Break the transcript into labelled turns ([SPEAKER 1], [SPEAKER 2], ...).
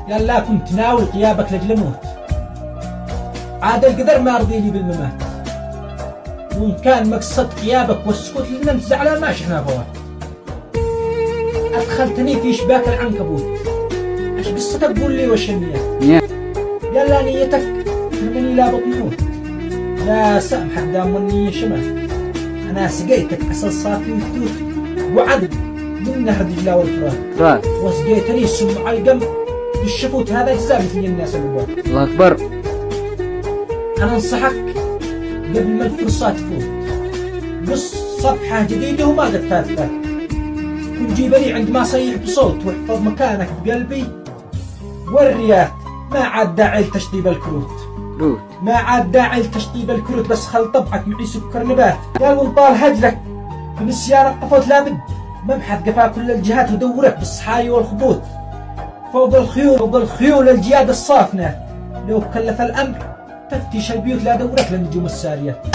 [SPEAKER 1] قال لا كنت ناوي غيابك لأجل موت، عاد القدر ما رضيني بالممات، وإن كان مقصد غيابك والسكوت لأن أنت زعلان ما شحنا فوات. أدخلتني في شباك العنكبوت، إيش قصتك قول لي وش النية؟ قال لا نيتك ترمني لا بطموت، لا سامحك دام النية شمال، أنا سقيتك عسل صافي وتوت وعذب من نهر دجلة والفرات، وسقيتني السم على القم بالشفوت، هذا جزاء مثل الناس البوات.
[SPEAKER 2] الله أكبر.
[SPEAKER 1] أنا أنصحك قبل ما الفرصة تفوت، قص صفحة جديدة وما قد فاتك، كن جيبني عندما صيح بصوت واحفظ مكانك بقلبي، والريات ما عاد داعي لتشطيب الكروت، ما عاد داعي لتشطيب الكروت، بس خل طبعك معي سكر نبات. قال وانطال هجرك بنسيان القفوت لابد مبحث قفا كل الجهات ودورك بالصحاي والخبوت، فوق الخيول الجياد الصافنة، لو كلف الأمر تفتيش البيوت لا دورك للنجوم الساريات.